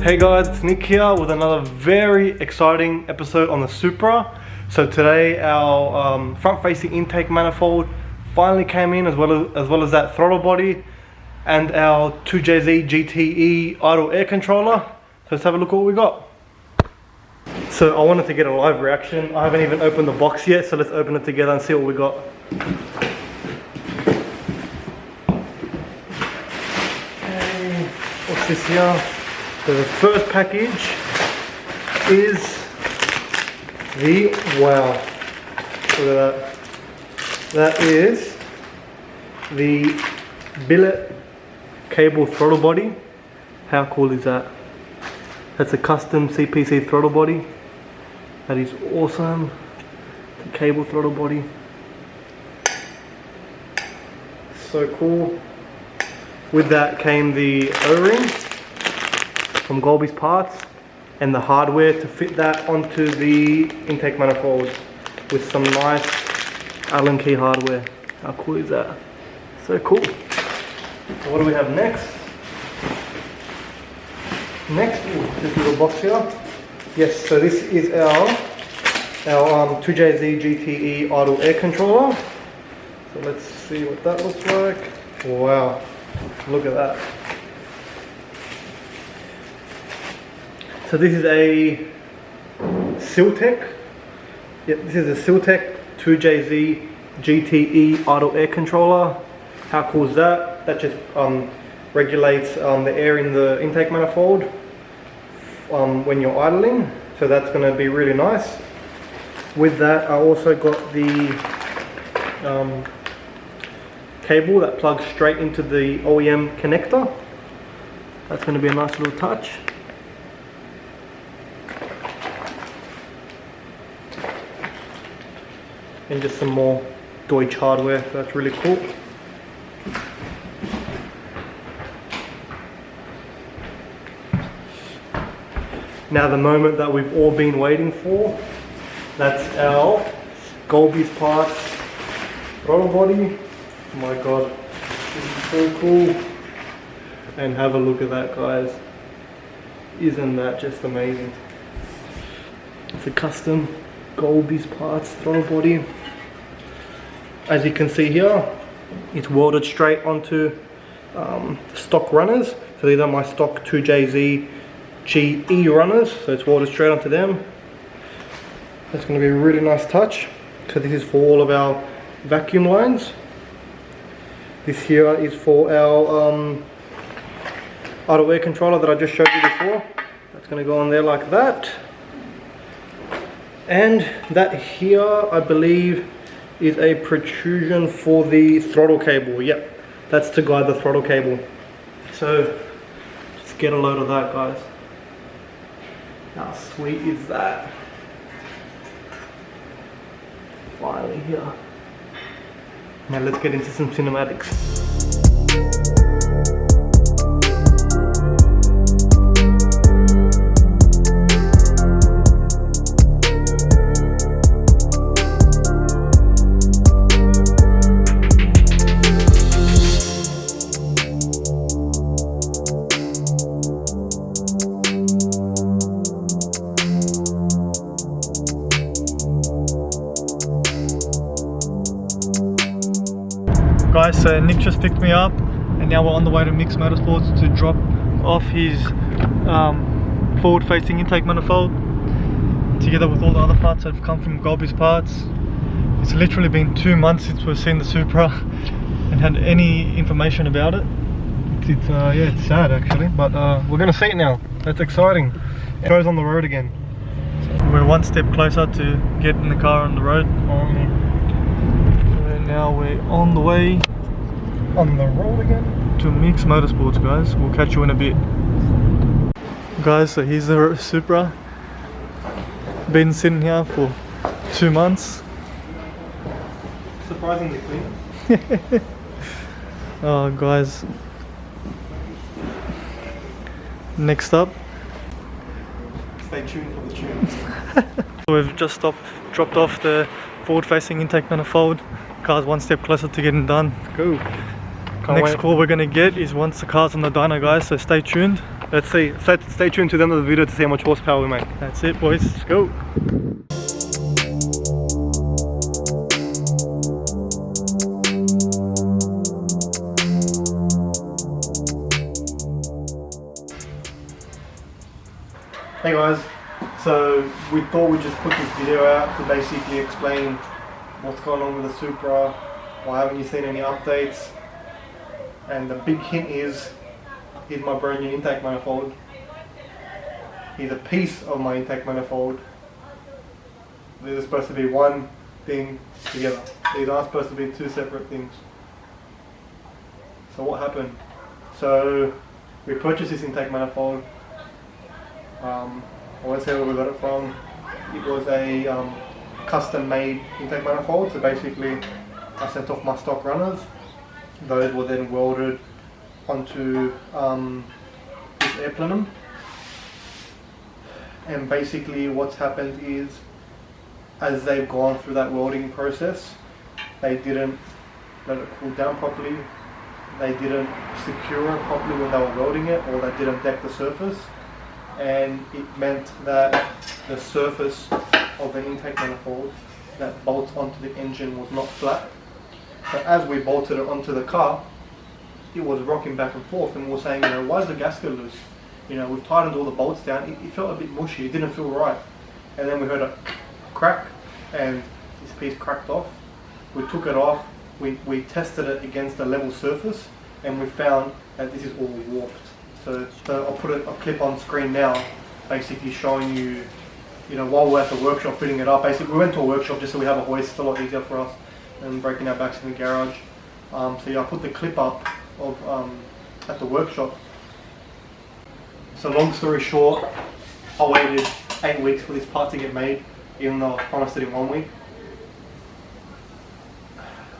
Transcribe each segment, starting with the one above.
Hey guys, it's Nick here with another very exciting episode on the Supra. So today our front-facing intake manifold finally came in, as well as that throttle body and our 2JZ GTE idle air controller. So let's have a look at what we got. So I wanted to get a live reaction. I haven't even opened the box yet, so let's open it together and see what we got. Okay, what's this here? So the first package is the, wow, look at that. That is the billet cable throttle body. How cool is that? That's a custom CPC throttle body. That is awesome. The cable throttle body. So cool. With that came the O-ring from Golby's Parts and the hardware to fit that onto the intake manifold with some nice Allen key hardware. How cool is that? So cool. So what do we have next? Next, this little box here. Yes, so this is our 2JZ GTE idle air controller. So let's see what that looks like. Wow, look at that. So this is a SETBACK. Yep, this is a SETBACK 2JZ GTE idle air controller. How cool is that? That just regulates the air in the intake manifold when you're idling. So that's going to be really nice. With that, I also got the cable that plugs straight into the OEM connector. That's going to be a nice little touch. And just some more Deutsch hardware, so that's really cool. Now the moment that we've all been waiting for, that's our Golby's Parts throttle body. Oh my god, this is so cool. And have a look at that, guys. Isn't that just amazing? It's a custom Golby's Parts throttle body. As you can see here, it's welded straight onto stock runners. So these are my stock 2JZ GE runners, so it's welded straight onto them. That's going to be a really nice touch. So this is for all of our vacuum lines. This here is for our idle air controller that I just showed you before. That's going to go on there like that. And that here, I believe, is a protrusion for the throttle cable. Yep, that's to guide the throttle cable. So just get a load of that, guys. How sweet is that? Finally here. Now let's get into some cinematics. Guys, so Nick just picked me up and now we're on the way to Mix Motorsports to drop off his forward facing intake manifold together with all the other parts that have come from Golby's Parts. It's literally been 2 months since we've seen the Supra and had any information about it. Yeah, it's sad actually, but we're going to see it now. That's exciting. It goes on the road again. So we're one step closer to getting the car on the road. Now we're on the way on the road again to Mix Motorsports, guys. We'll catch you in a bit. Guys, so here's the Supra. Been sitting here for 2 months. Surprisingly clean. Oh, guys. Next up. Stay tuned for the tunes. We've just dropped off the forward-facing intake manifold. Car's one step closer to getting done. Cool. Next call we're gonna get is once the car's on the dyno, guys, so stay tuned. let's see. Stay tuned to the end of the video to see how much horsepower we make. That's it, boys. Let's go. Hey guys, so we thought we'd just put this video out to basically explain what's going on with the Supra. Why haven't you seen any updates? And the big hint is, here's my brand new intake manifold. Here's a piece of my intake manifold. These are supposed to be one thing together. These aren't supposed to be two separate things. So what happened? So we purchased this intake manifold. I won't say where we got it from. It was a custom made intake manifold. So basically I sent off my stock runners. Those were then welded onto this air plenum. And basically what's happened is, as they've gone through that welding process, they didn't let it cool down properly. They didn't secure it properly when they were welding it, or they didn't deck the surface. And it meant that the surface of an intake manifold that bolts onto the engine was not flat. So as we bolted it onto the car, it was rocking back and forth, and we were saying, why is the gasket loose? We've tightened all the bolts down, it felt a bit mushy, it didn't feel right. And then we heard a crack, and this piece cracked off. We took it off, we tested it against a level surface, and we found that this is all warped. So I'll put a clip on screen now, basically showing you, while we're at the workshop fitting it up. Basically, we went to a workshop just so we have a hoist. It's a lot easier for us than breaking our backs in the garage. So yeah, I put the clip up of at the workshop. So long story short, I waited 8 weeks for this part to get made, even though I was promised it in 1 week.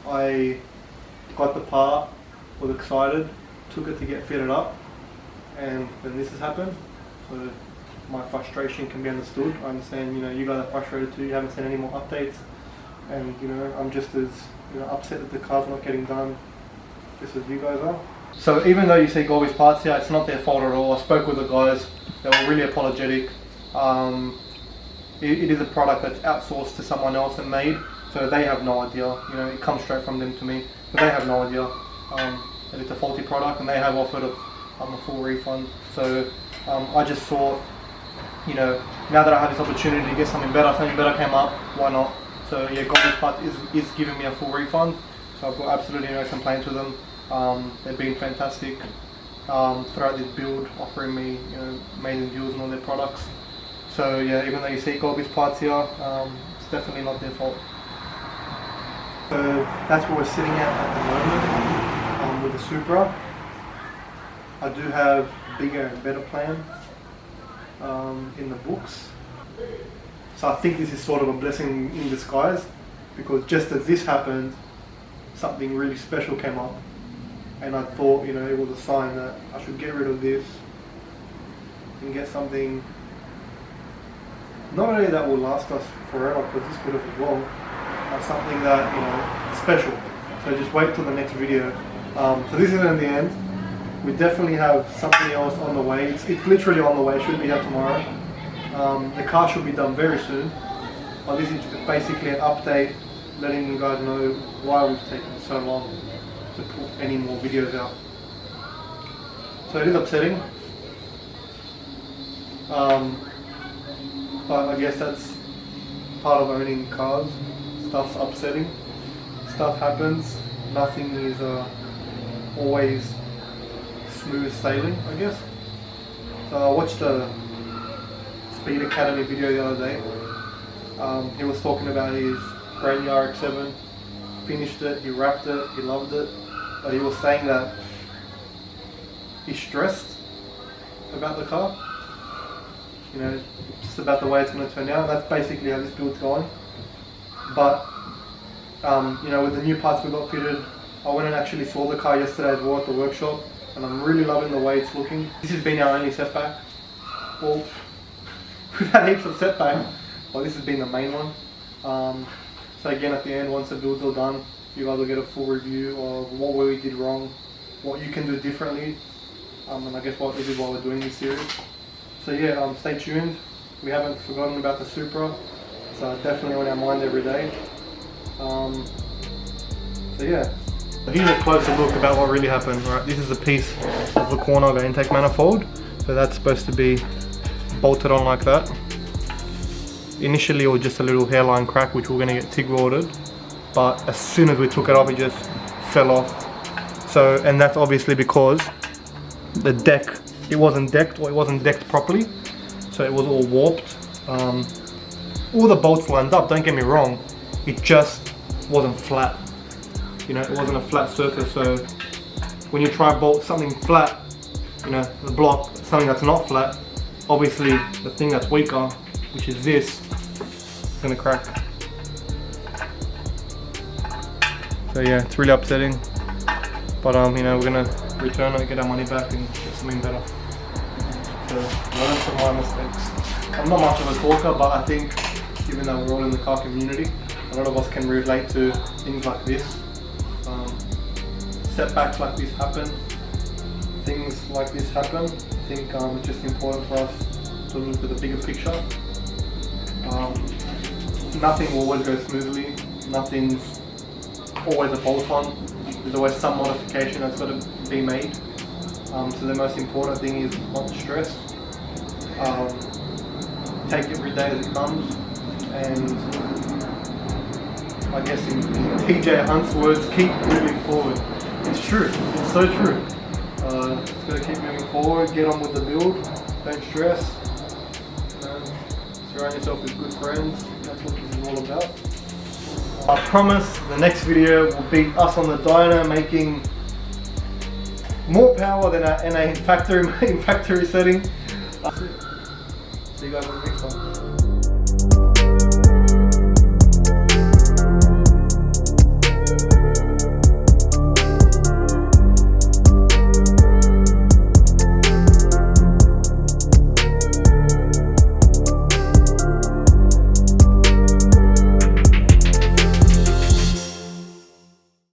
I got the part, was excited, took it to get fitted up. And then this has happened, so my frustration can be understood. I understand, you guys are frustrated too. You haven't seen any more updates, and I'm just as upset that the car's not getting done, just as you guys are. So even though you see Golby's parts here, it's not their fault at all. I spoke with the guys; they were really apologetic. It is a product that's outsourced to someone else and made, so they have no idea. It comes straight from them to me, but they have no idea that it's a faulty product, and they have offered a full refund. So I just thought, now that I have this opportunity to get something better came up, why not? So yeah, Golby's part is giving me a full refund, so I've got absolutely no complaints with them. They've been fantastic throughout this build, offering me amazing deals on all their products. So yeah, even though you see Golby's parts here, it's definitely not their fault. So that's where we're sitting at the moment with the Supra. I do have bigger and better plans in the books. So I think this is sort of a blessing in disguise, because just as this happened, something really special came up. And I thought, it was a sign that I should get rid of this and get something not only that will last us forever, because this could have as well, something that, special. So just wait till the next video. So this isn't the end. We definitely have something else on the way. It's literally on the way. It should be out tomorrow. The car should be done very soon. But this is basically an update, letting you guys know why we've taken so long to put any more videos out. So it is upsetting. But I guess that's part of owning cars. Stuff's upsetting. Stuff happens. Nothing is always smooth sailing, I guess. So I watched a Speed Academy video the other day. He was talking about his brand new RX-7, finished it, he wrapped it, he loved it, but he was saying that he's stressed about the car, just about the way it's going to turn out. That's basically how this build's going. But with the new parts we got fitted, I went and actually saw the car yesterday as well at the workshop, and I'm really loving the way it's looking. This has been our only setback. Well, we've had heaps of setbacks, but this has been the main one. So again, at the end, once the build's all done, you guys will get a full review of what we did wrong, what you can do differently. And I guess this is why we're doing this series. So yeah, stay tuned. We haven't forgotten about the Supra. It's definitely on our mind every day. So yeah. Here's a closer look about what really happened. Right, this is a piece of the corner of the intake manifold. So that's supposed to be bolted on like that. Initially it was just a little hairline crack which we're going to get TIG welded, but as soon as we took it off it just fell off. So, and that's obviously because the deck, it wasn't decked, or it wasn't decked properly, so it was all warped. All the bolts lined up, don't get me wrong, it just wasn't flat. You know, it wasn't a flat surface, so when you try to bolt something flat, you know, the block, something that's not flat, obviously the thing that's weaker, which is this, is gonna crack. So yeah, it's really upsetting, but you know, we're gonna return it, get our money back and get something better. So learn from my mistakes. I'm not much of a talker, but I think given that we're all in the car community, a lot of us can relate to things like this. Setbacks like this happen, things like this happen. I think it's just important for us to look at the bigger picture. Nothing will always go smoothly, nothing's always a bolt-on, there's always some modification that's got to be made. So the most important thing is not to stress. Take every day as it comes, and I guess in TJ Hunt's words, keep moving forward. It's true, it's so true. Just gotta keep moving forward, get on with the build, don't stress. Surround yourself with good friends, that's what this is all about. I promise the next video will be us on the dyno making more power than our NA in factory setting. See you guys on the next one.